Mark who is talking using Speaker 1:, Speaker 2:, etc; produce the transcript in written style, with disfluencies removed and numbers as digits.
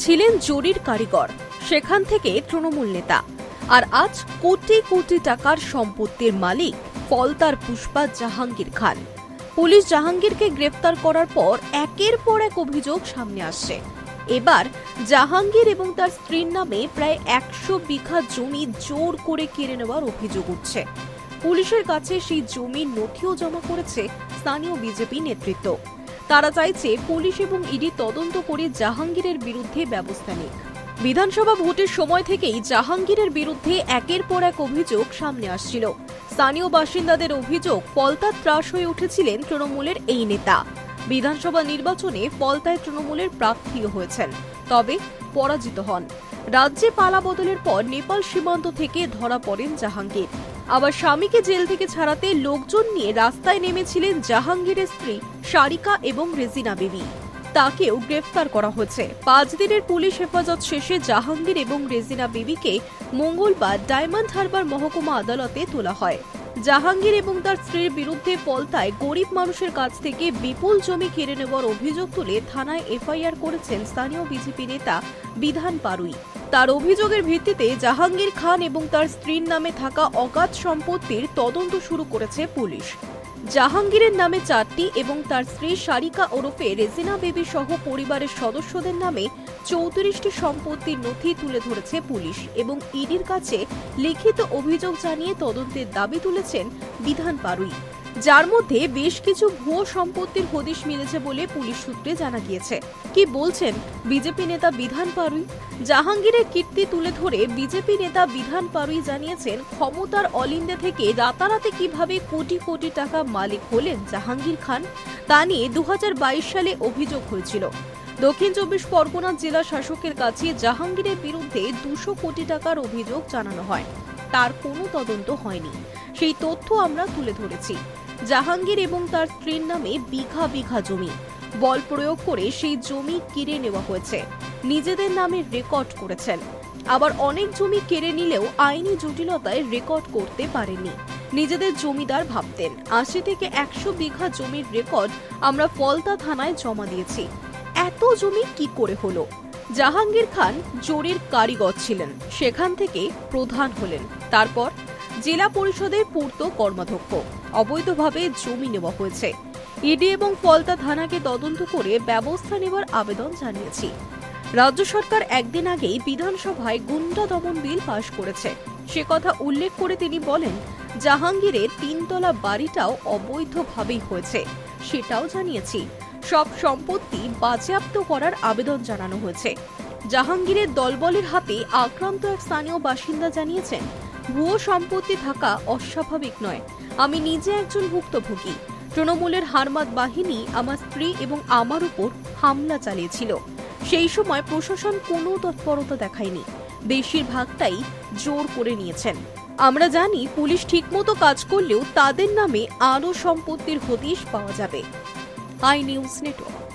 Speaker 1: ছিলেন জরির কারিগর, সেখান থেকে তৃণমূল নেতা, আর আজ কোটি কোটি টাকার সম্পত্তির মালিক ফলতার পুষ্পা জাহাঙ্গীর খান। পুলিশ জাহাঙ্গীরকে গ্রেফতার করার পর একের পর এক অভিযোগ সামনে আসছে। এবার জাহাঙ্গীর এবং তার স্ত্রীর নামে প্রায় 100 বিঘা জমি জোর করে কেড়ে নেওয়ার অভিযোগ উঠছে। পুলিশের কাছে সেই জমির নথিও জমা করেছে স্থানীয় বিজেপি নেতৃত্ব। তারা চাইছে পুলিশ এবং ইডি তদন্ত করে জাহাঙ্গীরের বিরুদ্ধে ব্যবস্থা নিক। বিধানসভা ভোটের সময় থেকেই জাহাঙ্গীরের বিরুদ্ধে একের পর এক অভিযোগ সামনে আসছিল। স্থানীয় বাসিন্দাদের অভিযোগ, ফলতা ত্রাস হয়ে উঠেছিলেন তৃণমূলের এই নেতা। বিধানসভা নির্বাচনে ফলতায় তৃণমূলের প্রার্থীও হয়েছেন, তবে পরাজিত হন। রাজ্যে পালা বদলের পর নেপাল সীমান্ত থেকে ধরা পড়েন জাহাঙ্গীর। আবার স্বামীকে জেল থেকে ছাড়াতে লোকজন নিয়ে রাস্তায় নেমেছিলেন জাহাঙ্গীরের স্ত্রী সারিকা এবং রেজিনা বিবি। তাকেও গ্রেফতার করা হয়েছে। 5 দিনের পুলিশ হেফাজত শেষে জাহাঙ্গীর এবং রেজিনা বিবিকে মঙ্গলবার ডায়মন্ড হারবার মহকুমা আদালতে তোলা হয়। জাহাঙ্গীর এবং তার স্ত্রীর বিরুদ্ধে ফলতায় গরিব মানুষের কাছ থেকে বিপুল জমি কেড়ে নেওয়ার অভিযোগ তুলে থানায় এফআইআর করেছেন স্থানীয় বিজেপি নেতা বিধান পারুই। তার অভিযোগের ভিত্তিতে জাহাঙ্গীর খান এবং তার স্ত্রীর নামে থাকা অগাধ সম্পত্তির তদন্ত শুরু করেছে পুলিশ। জাহাঙ্গীরের নামে 4টি এবং তার স্ত্রী সারিকা ওরফে রেজিনা বেবি সহ পরিবারের সদস্যদের নামে 34টি সম্পত্তির নথি তুলে ধরেছে পুলিশ এবং ইডির কাছে লিখিত অভিযোগ জানিয়ে তদন্তের দাবি তুলেছেন বিধান পারুই, যার মধ্যে বেশ কিছু ভুয়ো সম্পত্তির হদিশ মিলেছে বলে পুলিশ সূত্রে জানা গিয়েছে। কি বলছেন বিজেপি নেতা বিধান পারুই? জাহাঙ্গীরের কীর্তি তুলে ধরে বিজেপি নেতা বিধান পারুই জানিয়েছেন, ক্ষমতার অলিন্দে থেকে রাতারাতি কিভাবে কোটি কোটি টাকা মালিক হলেন জাহাঙ্গীর খান, তা নিয়ে 2022 সালে অভিযোগ হয়েছিল। দক্ষিণ 24 পরগনা জেলা শাসকের কাছে জাহাঙ্গীরের বিরুদ্ধে 200 কোটি টাকার অভিযোগ জানানো হয়। তার কোনো তদন্ত হয়নি, সেই তথ্য আমরা তুলে ধরেছি। জাহাঙ্গীর এবং তার স্ত্রীর নামে বিঘা বিঘা জমি, বল প্রয়োগ করে সেই জমি কেড়ে নেওয়া হয়েছে। নিজেদের নামে রেকর্ড করেছেন, আবার অনেক জমি কেড়ে নিলেও আইনি জটিলতায় রেকর্ড করতে পারেনি। নিজেদের জমিদার ভাবতেন। 80 থেকে 100 বিঘা জমির রেকর্ড আমরা ফলতা থানায় জমা দিয়েছি। এত জমি কি করে হলো? জাহাঙ্গীর খান জরির কারিগর ছিলেন, সেখান থেকে প্রধান হলেন, তারপর জেলা পরিষদের পূর্ত কর্মাধ্যক্ষ। অবৈধভাবে জমি নেওয়া হয়েছে। ইডি এবং ফলতা থানাকে তদন্ত করে ব্যবস্থা নেওয়ার আবেদন জানিয়েছি। রাজ্য সরকার একদিন আগেই বিধানসভায় গুন্ডা দমন বিল পাশ করেছে। সে কথা উল্লেখ করে তিনি বলেন, জাহাঙ্গীরের 3 তলা বাড়িটাও অবৈধভাবেই হয়েছে, সেটাও জানিয়েছি। সব সম্পত্তি বাজেয়াপ্ত করার আবেদন জানানো হয়েছে। জাহাঙ্গীরের দলবলের হাতে আক্রান্ত এক স্থানীয় বাসিন্দা জানিয়েছেন, ভুয়ো সম্পত্তি থাকা অস্বাভাবিক নয়, আমি নিজে একজন ভুক্তভোগী। তৃণমূলের হারমাত বাহিনী আমার স্ত্রী এবং আমার উপর হামলা চালিয়েছিল। সেই সময় প্রশাসন কোনো তৎপরতা দেখায়নি, বেশিরভাগটাই জোর করে নিয়েছেন। আমরা জানি পুলিশ ঠিকমতো কাজ করলেও তাদের নামে আরও সম্পত্তির হদিশ পাওয়া যাবে। I news network.